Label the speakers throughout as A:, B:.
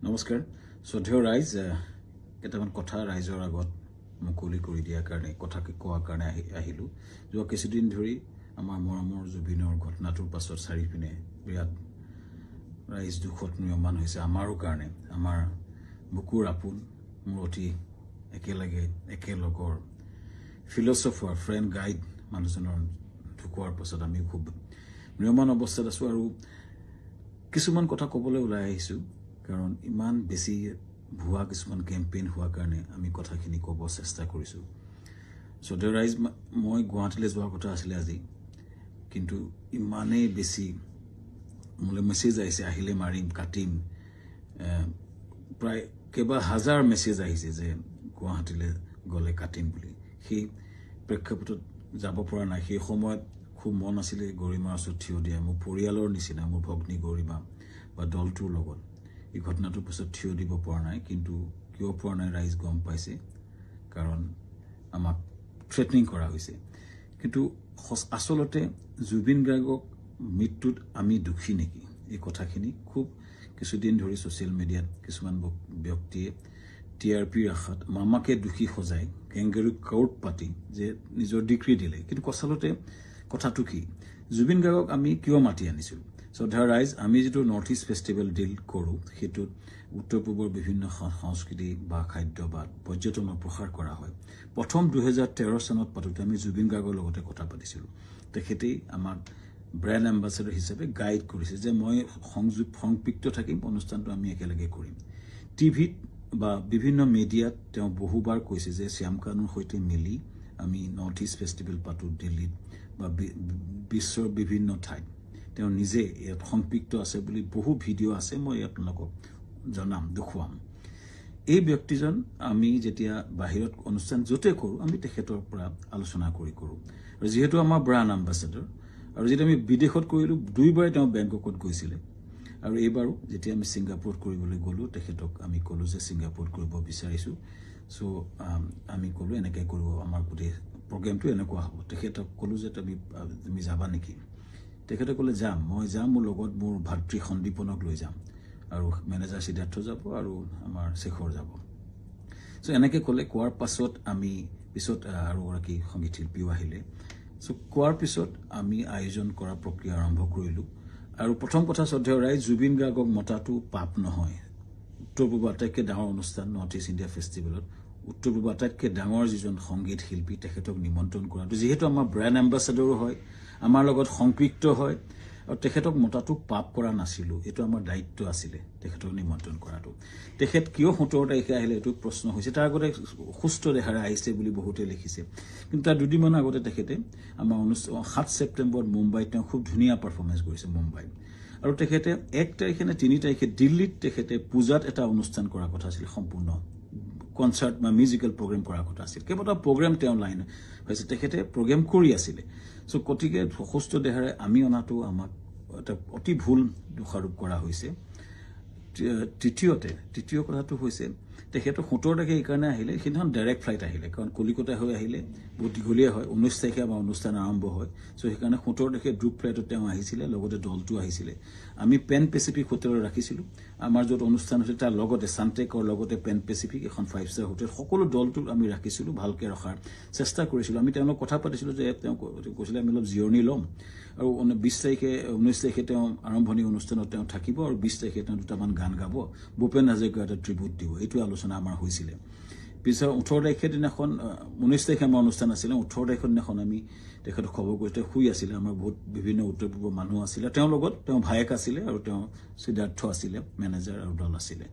A: নমস্কাৰ শ্ৰদ্ধেয় ৰাইজ কেইটামান কথা ৰাইজৰ আগত মুকলি কৰি দিয়াৰ কাৰণে কথা কোৱাৰ কাৰণে আহিলো যোৱা কিছুদিন ধৰি আমাৰ মৰমৰ জুবিনৰ ঘটনাটোৰ পাছত চাৰিপিনে বিৰাট ৰাইজ দুখত নিয়মান হৈছে আমাৰো কাৰণে আমাৰ বুকুৰ আপোন মোৰ অতি একেলগৰ ফিলছফাৰ ফ্ৰেণ্ড গাইড মানুহজনৰ ঢুকোৱাৰ পাছত আমি খুব নিয়মান অৱস্থাত আছো আৰু কিছুমান কথা ক'বলৈ ওলাই আহিছো কাৰণ ইমান বেছি ভুৱা কিছুমান কেম্পেইন হোৱাৰ কাৰণে আমি কথাখিনি ক'ব চেষ্টা কৰিছো শ্ৰদ্ধেয় ৰাইজ মই গুৱাহাটীলৈ যোৱাৰ কথা আছিলে আজি কিন্তু ইমানেই বেছি মোলৈ মেছেজ আহিছে আহিলে মাৰিম কাটিম প্ৰায় কেইবা হাজাৰ মেছেজ আহিছে যে গুৱাহাটীলৈ গ'লে কাটিম বুলি সেই প্ৰেক্ষাপটত যাব পৰা নাই সেই সময়ত খুব মন আছিলে গৰিমাৰ ওচৰত থিয় দিয়া মোৰ পৰিয়ালৰ নিচিনা মোৰ ভগ্নী গৰিমা বা দলটোৰ লগত এই ঘটনাটোৰ পিছত থিয় দিব পৰা নাই কিন্তু কিয় পৰা নাই ৰাইজ গম পাইছে কাৰণ আমাক থ্ৰেটনিং কৰা হৈছে কিন্তু আচলতে জুবিন গাৰ্গক মৃত্যুত আমি দুখী নেকি এই কথাখিনি খুব কিছুদিন ধৰি ছ'চিয়েল মিডিয়াত কিছুমান ব্যক্তিয়ে টিআৰপিৰ আশাত মামাকে দুখী সজাই কেংগেৰু কাউট পাতি যে নিজৰ ডিক্ৰী দিলে কিন্তু আচলতে কথাটো কি জুবিন গাৰ্গক আমি কিয় মাতি আনিছিলোঁ শ্ৰদ্ধা ৰাইজ আমি যেটো নৰ্থ ইষ্ট ফেষ্টিভেল ডিল কৰোঁ সেইটোত উত্তৰ পূবৰ বিভিন্ন সংস্কৃতি বা খাদ্য বা পৰ্যটনৰ প্ৰসাৰ কৰা হয় প্ৰথম 2013 চনত পাতোতে আমি জুবিন গাৰ্গৰ লগতে কথা পাতিছিলোঁ তেখেতেই আমাক ব্ৰেণ্ড এম্বাছাডৰ হিচাপে গাইড কৰিছে যে মই সংপৃক্ত থাকিম অনুষ্ঠানটো আমি একেলগে কৰিম টিভিত বা বিভিন্ন মিডিয়াত তেওঁ বহুবাৰ কৈছে যে শ্যামকানুৰ সৈতে মিলি আমি নৰ্থ ইষ্ট ফেষ্টিভেল পাতোঁ দিল্লীত বা বিশ্বৰ বিভিন্ন ঠাইত তেওঁ নিজে ইয়াত সংপৃক্ত আছে বুলি বহু ভিডিঅ' আছে মই আপোনালোকক জনাম দেখুৱাম এই ব্যক্তিজন আমি যেতিয়া বাহিৰত অনুষ্ঠান য'তে কৰোঁ আমি তেখেতৰ পৰা আলোচনা কৰোঁ আৰু যিহেতু আমাৰ ব্ৰাণ্ড এম্বাছাডৰ আৰু যেতিয়া আমি বিদেশত কৰিলোঁ দুইবাৰে তেওঁ বেংককত গৈছিলে আৰু এইবাৰো যেতিয়া আমি ছিংগাপুৰত কৰিবলৈ গ'লোঁ তেখেতক আমি ক'লোঁ যে ছিংগাপুৰত কৰিব বিচাৰিছোঁ চ' আমি ক'লোঁ এনেকৈ কৰিব আমাৰ গোটেই প্ৰগ্ৰেমটো এনেকুৱা হ'ব তেখেতক ক'লোঁ যে তুমি যাবা নেকি তেখেতে ক'লে যাম মই যাম মোৰ লগত মোৰ ভাতৃ সন্দীপনক লৈ যাম আৰু মেনেজাৰ সিদ্ধাৰ্থ যাব আৰু আমাৰ শেখৰ যাব চ' এনেকৈ ক'লে কোৱাৰ পাছত আমি পিছত আৰু এগৰাকী সংগীত শিল্পীও আহিলে চ' কোৱাৰ পিছত আমি আয়োজন কৰা প্ৰক্ৰিয়া আৰম্ভ কৰিলোঁ আৰু প্ৰথম কথা শ্ৰদ্ধেয় ৰাইজ জুবিন গাৰ্গক মতাটো পাপ নহয় উত্তৰ পূৰ্ব আটাইতকৈ ডাঙৰ অনুষ্ঠান নৰ্থ ইষ্ট ইণ্ডিয়া ফেষ্টিভেলত উত্তৰ পূৰ্ব আটাইতকৈ ডাঙৰ যিজন সংগীত শিল্পী তেখেতক নিমন্ত্ৰণ কৰাটো যিহেতু আমাৰ ব্ৰেণ্ড এম্বাছাডৰো হয় আমাৰ লগত সংপৃক্ত হয় আৰু তেখেতক মতাটো পাপ কৰা নাছিলোঁ এইটো আমাৰ দায়িত্ব আছিলে তেখেতক নিমন্ত্ৰণ কৰাটো তেখেত কিয় 17 তাৰিখে আহিলে এইটো প্ৰশ্ন হৈছে তাৰ আগতে সুস্থ দেহাৰে আহিছে বুলি বহুতে লিখিছে কিন্তু তাৰ দুদিনমান আগতে তেখেতে আমাৰ 7 ছেপ্টেম্বৰত মুম্বাইত তেওঁ খুব ধুনীয়া পাৰফৰ্মেঞ্চ কৰিছে মুম্বাইত আৰু তেখেতে 1 তাৰিখে নে 3 তাৰিখে দিল্লীত তেখেতে পূজাত এটা অনুষ্ঠান কৰাৰ কথা আছিল সম্পূৰ্ণ কনচাৰ্ট বা মিউজিকেল প্ৰগ্ৰেম কৰাৰ কথা আছিল কেইবাটাও প্ৰগ্ৰেম তেওঁ লাইন হৈছে তেখেতে প্ৰগ্ৰেম কৰি আছিলে চ' গতিকে সুস্থ দেহাৰে আমি অনাটো আমাক এটা অতি ভুল দোষাৰোপ কৰা হৈছে তৃতীয় কথাটো হৈছে তেখেতৰ 17 তাৰিখে এইকাৰণে আহিলে সেইদিনাখন ডাইৰেক্ট ফ্লাইট আহিলে কাৰণ কলিকতা হৈ আহিলে বহুত দীঘলীয়া হয় 19 তাৰিখে আমাৰ অনুষ্ঠান আৰম্ভ হয় চ' সেইকাৰণে 17 তাৰিখে গ্ৰুপ ফ্লাইটত তেওঁ আহিছিলে লগতে দলটো আহিছিলে আমি পেন পেচিফিক হোটেলত ৰাখিছিলোঁ আমাৰ য'ত অনুষ্ঠান হৈছিল তাৰ লগতে সানটেকৰ লগতে পেন পেচিফিক এখন 5-star হোটেল সকলো দলটো আমি ৰাখিছিলোঁ ভালকৈ ৰখাৰ চেষ্টা কৰিছিলোঁ আমি তেওঁলোকক কথা পাতিছিলোঁ যে তেওঁ কৈছিলে আমি অলপ জিৰণি ল'ম আৰু 19 তাৰিখে তেওঁ আৰম্ভণি অনুষ্ঠানত তেওঁ থাকিব আৰু 20 তাৰিখে তেওঁ দুটামান গান গাব ভূপেন হাজৰিকাৰ এটা ট্ৰিবিউট দিব এইটো আলোচনা আমাৰ হৈছিলে পিছত 18 তাৰিখে দিনাখন 19 তাৰিখে আমাৰ অনুষ্ঠান আছিলে 18 তাৰিখৰ দিনাখন আমি তেখেতক খবৰ কৰি তেওঁ শুই আছিলে আমাৰ বহুত বিভিন্ন উত্তৰ পূৰ্বৰ মানুহ আছিলে তেওঁৰ লগত তেওঁ ভায়েক আছিলে আৰু তেওঁ সিদ্ধাৰ্থ আছিলে মেনেজাৰ আৰু দল আছিলে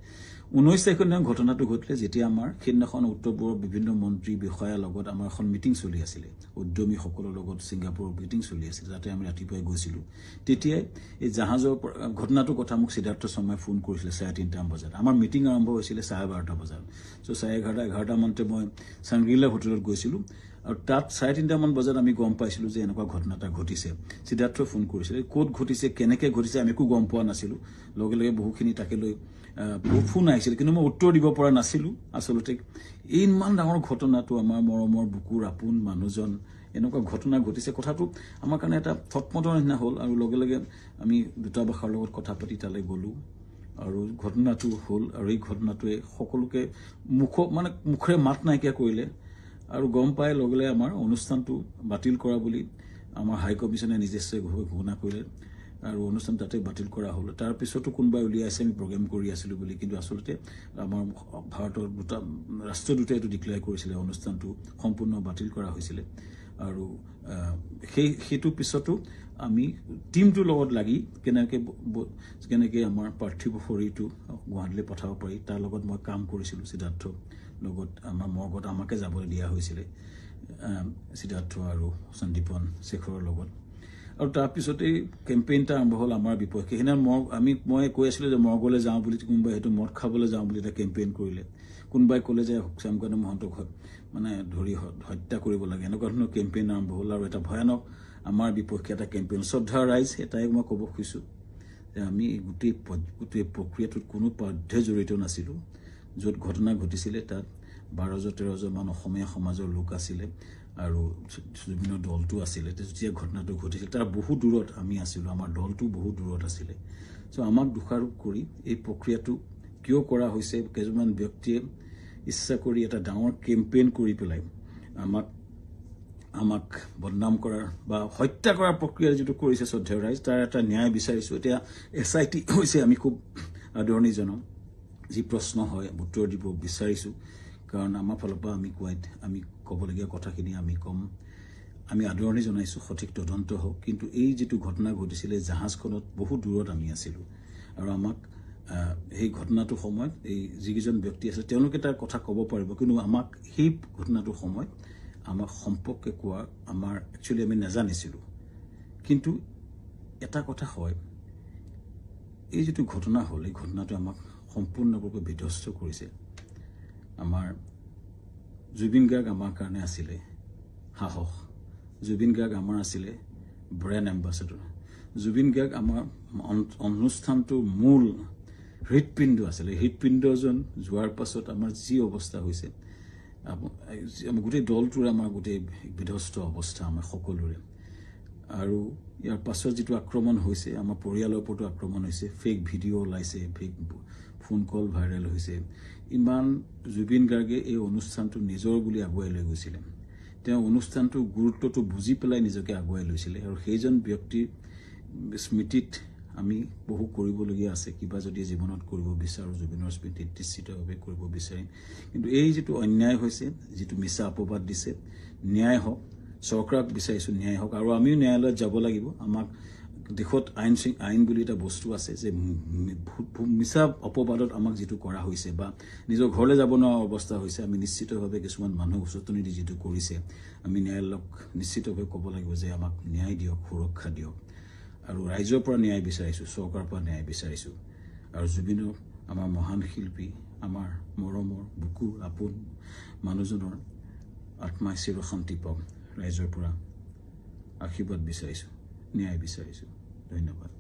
A: 19 তাৰিখৰ দিনা ঘটনাটো ঘটিলে যেতিয়া আমাৰ সেইদিনাখন উত্তৰ পূৰ্বৰ বিভিন্ন মন্ত্ৰী বিষয়াৰ লগত আমাৰ এখন মিটিং চলি আছিলে উদ্যমীসকলৰ লগত ছিংগাপুৰৰ মিটিং চলি আছিলে তাতে আমি ৰাতিপুৱাই গৈছিলোঁ তেতিয়াই এই জাহাজৰ ঘটনাটোৰ কথা মোক সিদ্ধাৰ্থ শৰ্মাই ফোন কৰিছিলে 3:30 বজাত আমাৰ মিটিং আৰম্ভ হৈছিলে 12:30 বজাত চ' 11:30 মানতে মই চাংগ্ৰিলা হোটেলত গৈছিলোঁ আৰু তাত 3:30 বজাত আমি গম পাইছিলোঁ যে এনেকুৱা ঘটনা এটা ঘটিছে সিদ্ধাৰ্থই ফোন কৰিছিলে ক'ত ঘটিছে কেনেকৈ ঘটিছে আমি একো গম পোৱা নাছিলোঁ লগে লগে বহুখিনি তাকে লৈ বহু ফোন আহিছিল কিন্তু মই উত্তৰ দিব পৰা নাছিলোঁ আচলতে ইমান ডাঙৰ ঘটনাটো আমাৰ মৰমৰ বুকুৰ আপোন মানুহজন এনেকুৱা ঘটনা ঘটিছে কথাটো আমাৰ কাৰণে এটা থটমটৰ নিচিনা হ'ল আৰু লগে লগে আমি দুটাবাসৰ লগত কথা পাতি তালৈ গ'লোঁ আৰু ঘটনাটো হ'ল আৰু এই ঘটনাটোৱে সকলোকে মুখৰে মাত নাইকিয়া কৰিলে আৰু গম পাই লগে আমাৰ অনুষ্ঠানটো বাতিল কৰা বুলি আমাৰ হাই কমিছনে নিজস্বভাৱে ঘোষণা কৰিলে আৰু অনুষ্ঠান তাতে বাতিল কৰা হ'ল তাৰ পিছতো কোনোবাই উলিয়াইছে আমি প্ৰগ্ৰেম কৰি আছিলোঁ বুলি কিন্তু আচলতে আমাৰ ভাৰতৰ ৰাষ্ট্ৰদূতে এইটো ডিক্লেয়াৰ কৰিছিলে অনুষ্ঠানটো সম্পূৰ্ণ বাতিল কৰা হৈছিলে আৰু সেইটো পিছতো আমি টিমটোৰ লগত লাগি কেনেকৈ আমাৰ পাৰ্থিৱ শৰীৰটো গুৱাহাটীলৈ পঠাব পাৰি তাৰ লগত মই কাম কৰিছিলোঁ সিদ্ধাৰ্থ লগত আমাৰ মৰ্গত আমাকে যাবলৈ দিয়া হৈছিলে সিদ্ধাৰ্থ আৰু সন্দীপন শেখৰৰ লগত আৰু তাৰপিছতে কেম্পেইনটা আৰম্ভ হ'ল আমাৰ বিপক্ষে সেইদিনা মই কৈ আছিলোঁ যে মৰ্গলৈ যাওঁ বুলি কোনোবাই সেইটো মদ খাবলৈ যাওঁ বুলি এটা কেম্পেইন কৰিলে কোনোবাই ক'লে যে শ্যামকান্ত মহন্তক মানে ধৰি হত্যা কৰিব লাগে এনেকুৱা ধৰণৰ কেম্পেইন আৰম্ভ হ'ল আৰু এটা ভয়ানক আমাৰ বিপক্ষে এটা কেম্পেইন শ্ৰদ্ধা ৰাইজ এটাই মই ক'ব খুজিছোঁ যে আমি গোটেই প্ৰক্ৰিয়াটোত কোনো পধ্যে জড়িত নাছিলোঁ য'ত ঘটনা ঘটিছিলে তাত 12-13জন মান অসমীয়া সমাজৰ লোক আছিলে আৰু বিভিন্ন দলটো আছিলে যেতিয়া ঘটনাটো ঘটিছিল তাৰ বহু দূৰত আমি আছিলোঁ আমাৰ দলটো বহু দূৰত আছিলে চ' আমাক দোষাৰোপ কৰি এই প্ৰক্ৰিয়াটো কিয় কৰা হৈছে কেইজনমান ব্যক্তিয়ে ইচ্ছা কৰি এটা ডাঙৰ কেম্পেইন কৰি পেলাই আমাক বদনাম কৰাৰ বা হত্যা কৰাৰ প্ৰক্ৰিয়া যিটো কৰিছে শ্ৰদ্ধেয় ৰাইজ তাৰ এটা ন্যায় বিচাৰিছোঁ এতিয়া SIT হৈছে আমি খুব আদৰণি জনাওঁ যি প্ৰশ্ন হয় উত্তৰ দিব বিচাৰিছোঁ কাৰণ আমাৰ ফালৰ পৰা আমি ক'বলগীয়া কথাখিনি আমি ক'ম আমি আদৰণি জনাইছোঁ সঠিক তদন্ত হওক কিন্তু এই যিটো ঘটনা ঘটিছিলে জাহাজখনত বহু দূৰত আমি আছিলোঁ আৰু আমাক সেই ঘটনাটোৰ সময়ত এই যিকেইজন ব্যক্তি আছে তেওঁলোকে তাৰ কথা ক'ব পাৰিব কিন্তু আমাক সেই ঘটনাটোৰ সময়ত আমাক সম্পৰ্কে কোৱা আমাৰ একচুৱেলি আমি নাজানিছিলোঁ কিন্তু এটা কথা হয় এই যিটো ঘটনা হ'ল এই ঘটনাটো আমাক সম্পূৰ্ণৰূপে বিধ্বস্ত কৰিছে আমাৰ জুবিন গাৰ্গ আমাৰ কাৰণে আছিলে সাহস জুবিন গাৰ্গ আমাৰ আছিলে ব্ৰেণ্ড এম্বাছাডৰ জুবিন গাৰ্গ আমাৰ অনুষ্ঠানটোৰ মূল হৃদপিণ্ড আছিলে হৃদপিণ্ডজন যোৱাৰ পাছত আমাৰ যি অৱস্থা হৈছে গোটেই দলটোৰ আমাৰ গোটেই বিধ্বস্ত অৱস্থা আমাৰ সকলোৰে আৰু ইয়াৰ পাছত যিটো আক্ৰমণ হৈছে আমাৰ পৰিয়ালৰ ওপৰতো আক্ৰমণ হৈছে ফেক ভিডিঅ' ওলাইছে ফেক ফোন কল ভাইৰেল হৈছে ইমান জুবিন গাৰ্গে এই অনুষ্ঠানটো নিজৰ বুলি আগুৱাই লৈ গৈছিলে তেওঁ অনুষ্ঠানটোৰ গুৰুত্বটো বুজি পেলাই নিজকে আগুৱাই লৈছিলে আৰু সেইজন ব্যক্তিৰ স্মৃতিত আমি বহু কৰিবলগীয়া আছে কিবা যদি জীৱনত কৰিব বিচাৰোঁ জুবিনৰ স্মৃতিত নিশ্চিতভাৱে কৰিব বিচাৰিম কিন্তু এই যিটো অন্যায় হৈছে যিটো মিছা অপবাদ দিছে ন্যায় হওক চৰকাৰক বিচাৰিছোঁ ন্যায় হওক আৰু আমিও ন্যায়ালয়ত যাব লাগিব আমাক দেশত আইন বুলি এটা বস্তু আছে যে মিছা অপবাদত আমাক যিটো কৰা হৈছে বা নিজৰ ঘৰলৈ যাব নোৱাৰা অৱস্থা হৈছে আমি নিশ্চিতভাৱে কিছুমান মানুহ উচতনি দি যিটো কৰিছে আমি ন্যায়ালয়ক নিশ্চিতভাৱে ক'ব লাগিব যে আমাক ন্যায় দিয়ক সুৰক্ষা দিয়ক আৰু ৰাইজৰ পৰা ন্যায় বিচাৰিছোঁ চৰকাৰৰ পৰা ন্যায় বিচাৰিছোঁ আৰু জুবিনৰ আমাৰ মহান শিল্পী আমাৰ মৰমৰ বুকুৰ আপোন মানুহজনৰ আত্মাই চিৰশান্তি পাওক ৰাইজৰ পৰা আশীৰ্বাদ বিচাৰিছোঁ ন্যায় বিচাৰিছোঁ ধন্যবাদ